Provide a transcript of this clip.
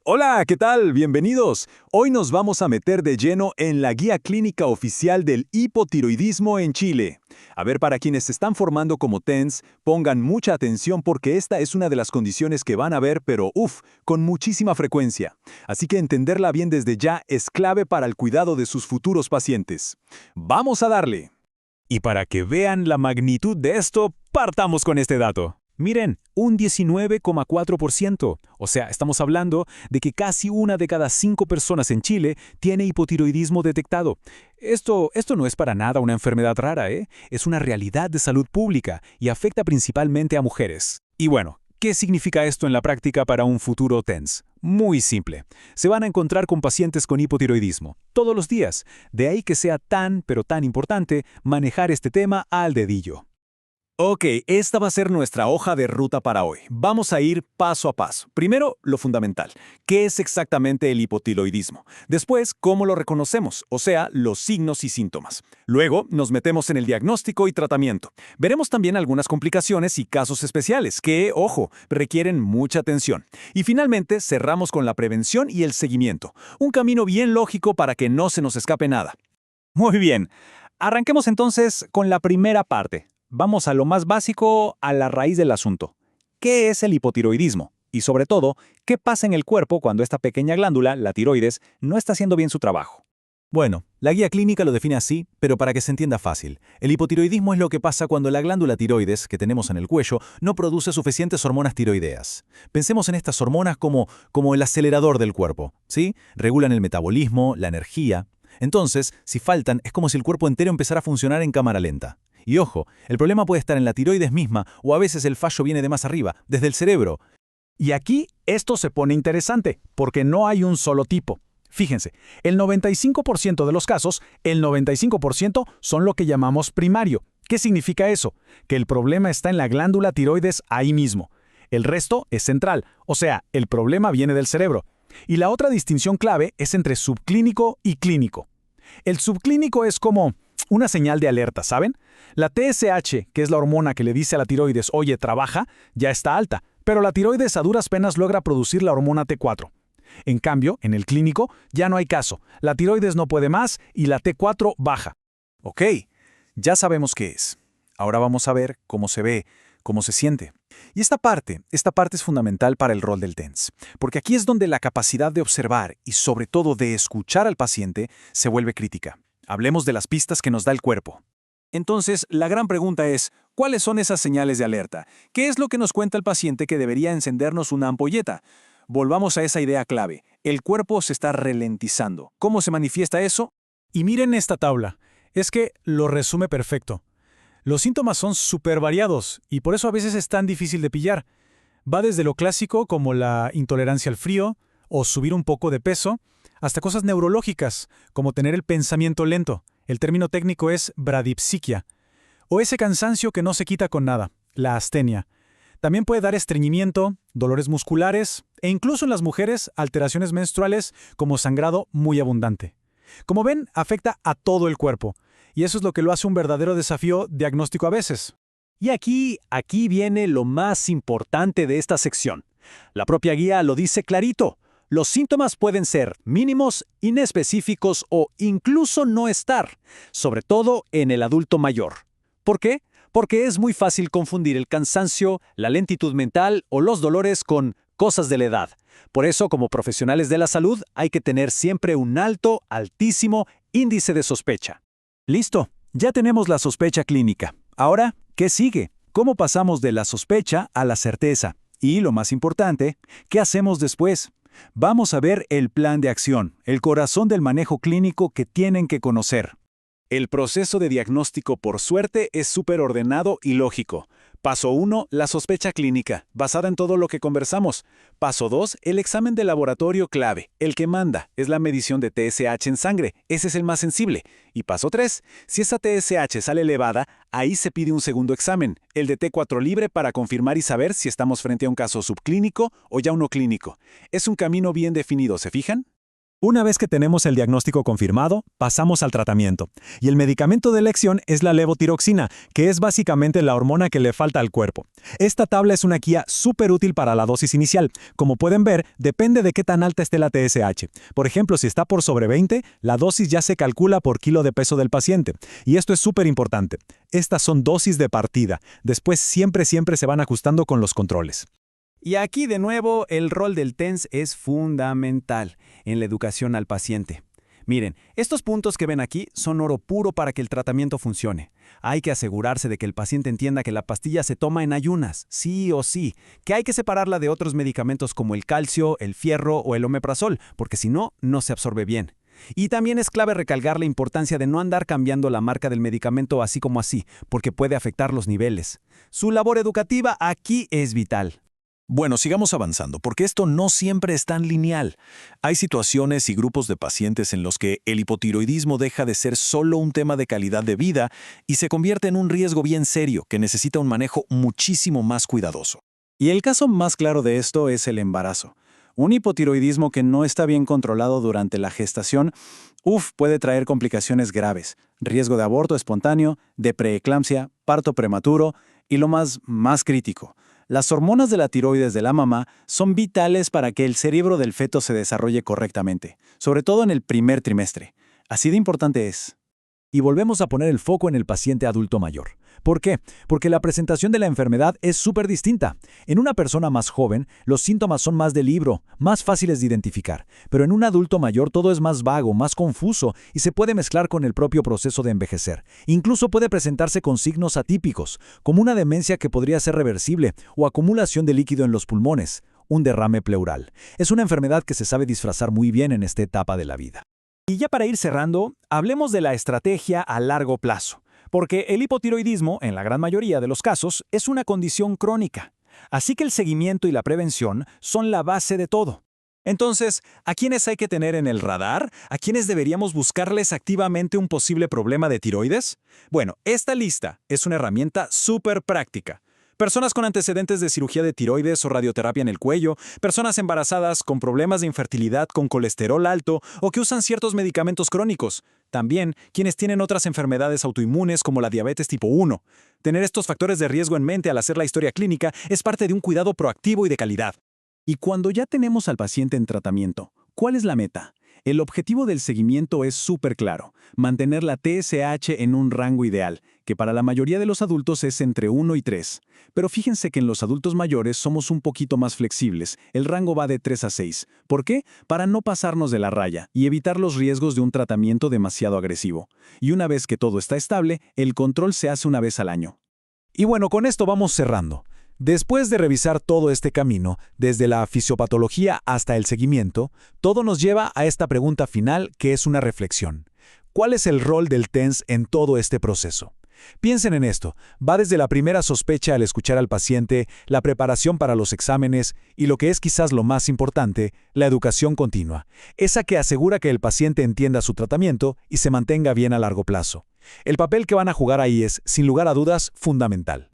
Hola, ¿qué tal? Bienvenidos. Hoy nos vamos a meter de lleno en la guía clínica oficial del hipotiroidismo en Chile. A ver, para quienes se están formando como TENS, pongan mucha atención porque esta es una de las condiciones que van a ver, pero con muchísima frecuencia. Así que entenderla bien desde ya es clave para el cuidado de sus futuros pacientes. ¡Vamos a darle! Y para que vean la magnitud de esto, partamos con este dato. Miren, un 19,4%. O sea, estamos hablando de que casi una de cada 5 personas en Chile tiene hipotiroidismo detectado. Esto no es para nada una enfermedad rara, ¿eh? Es una realidad de salud pública y afecta principalmente a mujeres. Y bueno, ¿qué significa esto en la práctica para un futuro TENS? Muy simple. Se van a encontrar con pacientes con hipotiroidismo todos los días. De ahí que sea tan, pero tan importante manejar este tema al dedillo. Ok, esta va a ser nuestra hoja de ruta para hoy. Vamos a ir paso a paso. Primero, lo fundamental. ¿Qué es exactamente el hipotiroidismo? Después, ¿cómo lo reconocemos? O sea, los signos y síntomas. Luego, nos metemos en el diagnóstico y tratamiento. Veremos también algunas complicaciones y casos especiales que, ojo, requieren mucha atención. Y finalmente, cerramos con la prevención y el seguimiento. Un camino bien lógico para que no se nos escape nada. Muy bien. Arranquemos entonces con la primera parte. Vamos a lo más básico, a la raíz del asunto. ¿Qué es el hipotiroidismo? Y sobre todo, ¿qué pasa en el cuerpo cuando esta pequeña glándula, la tiroides, no está haciendo bien su trabajo? Bueno, la guía clínica lo define así, pero para que se entienda fácil. El hipotiroidismo es lo que pasa cuando la glándula tiroides, que tenemos en el cuello, no produce suficientes hormonas tiroideas. Pensemos en estas hormonas como el acelerador del cuerpo, ¿sí? Regulan el metabolismo, la energía. Entonces, si faltan, es como si el cuerpo entero empezara a funcionar en cámara lenta. Y ojo, el problema puede estar en la tiroides misma o a veces el fallo viene de más arriba, desde el cerebro. Y aquí esto se pone interesante, porque no hay un solo tipo. Fíjense, el 95% de los casos, el 95% son lo que llamamos primario. ¿Qué significa eso? Que el problema está en la glándula tiroides ahí mismo. El resto es central, o sea, el problema viene del cerebro. Y la otra distinción clave es entre subclínico y clínico. El subclínico es como una señal de alerta, ¿saben? La TSH, que es la hormona que le dice a la tiroides, oye, trabaja, ya está alta, pero la tiroides a duras penas logra producir la hormona T4. En cambio, en el clínico, ya no hay caso. La tiroides no puede más y la T4 baja. Ok, ya sabemos qué es. Ahora vamos a ver cómo se ve, cómo se siente. Y esta parte es fundamental para el rol del TENS, porque aquí es donde la capacidad de observar y sobre todo de escuchar al paciente se vuelve crítica. Hablemos de las pistas que nos da el cuerpo. Entonces, la gran pregunta es, ¿cuáles son esas señales de alerta? ¿Qué es lo que nos cuenta el paciente que debería encendernos una ampolleta? Volvamos a esa idea clave. El cuerpo se está ralentizando. ¿Cómo se manifiesta eso? Y miren esta tabla. Es que lo resume perfecto. Los síntomas son súper variados y por eso a veces es tan difícil de pillar. Va desde lo clásico como la intolerancia al frío o subir un poco de peso, hasta cosas neurológicas como tener el pensamiento lento. El término técnico es bradipsiquia. O ese cansancio que no se quita con nada, la astenia. También puede dar estreñimiento, dolores musculares e incluso en las mujeres alteraciones menstruales como sangrado muy abundante. Como ven, afecta a todo el cuerpo. Y eso es lo que lo hace un verdadero desafío diagnóstico a veces. Y aquí viene lo más importante de esta sección. La propia guía lo dice clarito. Los síntomas pueden ser mínimos, inespecíficos o incluso no estar, sobre todo en el adulto mayor. ¿Por qué? Porque es muy fácil confundir el cansancio, la lentitud mental o los dolores con cosas de la edad. Por eso, como profesionales de la salud, hay que tener siempre un alto, altísimo índice de sospecha. Listo, ya tenemos la sospecha clínica. Ahora, ¿qué sigue? ¿Cómo pasamos de la sospecha a la certeza? Y, lo más importante, ¿qué hacemos después? Vamos a ver el plan de acción, el corazón del manejo clínico que tienen que conocer. El proceso de diagnóstico, por suerte, es súper ordenado y lógico. Paso 1, la sospecha clínica, basada en todo lo que conversamos. Paso 2, el examen de laboratorio clave, el que manda, es la medición de TSH en sangre, ese es el más sensible. Y paso 3, si esa TSH sale elevada, ahí se pide un segundo examen, el de T4 libre para confirmar y saber si estamos frente a un caso subclínico o ya uno clínico. Es un camino bien definido, ¿se fijan? Una vez que tenemos el diagnóstico confirmado, pasamos al tratamiento. Y el medicamento de elección es la levotiroxina, que es básicamente la hormona que le falta al cuerpo. Esta tabla es una guía súper útil para la dosis inicial. Como pueden ver, depende de qué tan alta esté la TSH. Por ejemplo, si está por sobre 20, la dosis ya se calcula por kilo de peso del paciente. Y esto es súper importante. Estas son dosis de partida. Después siempre se van ajustando con los controles. Y aquí de nuevo el rol del TENS es fundamental en la educación al paciente. Miren, estos puntos que ven aquí son oro puro para que el tratamiento funcione. Hay que asegurarse de que el paciente entienda que la pastilla se toma en ayunas, sí o sí, que hay que separarla de otros medicamentos como el calcio, el fierro o el omeprazol, porque si no, no se absorbe bien. Y también es clave recalcar la importancia de no andar cambiando la marca del medicamento así como así, porque puede afectar los niveles. Su labor educativa aquí es vital. Bueno, sigamos avanzando, porque esto no siempre es tan lineal. Hay situaciones y grupos de pacientes en los que el hipotiroidismo deja de ser solo un tema de calidad de vida y se convierte en un riesgo bien serio que necesita un manejo muchísimo más cuidadoso. Y el caso más claro de esto es el embarazo. Un hipotiroidismo que no está bien controlado durante la gestación, puede traer complicaciones graves, riesgo de aborto espontáneo, de preeclampsia, parto prematuro y lo más crítico. Las hormonas de la tiroides de la mamá son vitales para que el cerebro del feto se desarrolle correctamente, sobre todo en el primer trimestre. Así de importante es. Y volvemos a poner el foco en el paciente adulto mayor. ¿Por qué? Porque la presentación de la enfermedad es súper distinta. En una persona más joven, los síntomas son más de libro, más fáciles de identificar. Pero en un adulto mayor todo es más vago, más confuso y se puede mezclar con el propio proceso de envejecer. Incluso puede presentarse con signos atípicos, como una demencia que podría ser reversible o acumulación de líquido en los pulmones, un derrame pleural. Es una enfermedad que se sabe disfrazar muy bien en esta etapa de la vida. Y ya para ir cerrando, hablemos de la estrategia a largo plazo, porque el hipotiroidismo, en la gran mayoría de los casos, es una condición crónica. Así que el seguimiento y la prevención son la base de todo. Entonces, ¿a quiénes hay que tener en el radar? ¿A quiénes deberíamos buscarles activamente un posible problema de tiroides? Bueno, esta lista es una herramienta súper práctica. Personas con antecedentes de cirugía de tiroides o radioterapia en el cuello, personas embarazadas con problemas de infertilidad con colesterol alto o que usan ciertos medicamentos crónicos. También quienes tienen otras enfermedades autoinmunes como la diabetes tipo 1. Tener estos factores de riesgo en mente al hacer la historia clínica es parte de un cuidado proactivo y de calidad. Y cuando ya tenemos al paciente en tratamiento, ¿cuál es la meta? El objetivo del seguimiento es súper claro, mantener la TSH en un rango ideal, que para la mayoría de los adultos es entre 1 y 3. Pero fíjense que en los adultos mayores somos un poquito más flexibles, el rango va de 3 a 6. ¿Por qué? Para no pasarnos de la raya y evitar los riesgos de un tratamiento demasiado agresivo. Y una vez que todo está estable, el control se hace una vez al año. Y bueno, con esto vamos cerrando. Después de revisar todo este camino, desde la fisiopatología hasta el seguimiento, todo nos lleva a esta pregunta final que es una reflexión. ¿Cuál es el rol del TENS en todo este proceso? Piensen en esto, va desde la primera sospecha al escuchar al paciente, la preparación para los exámenes y lo que es quizás lo más importante, la educación continua, esa que asegura que el paciente entienda su tratamiento y se mantenga bien a largo plazo. El papel que van a jugar ahí es, sin lugar a dudas, fundamental.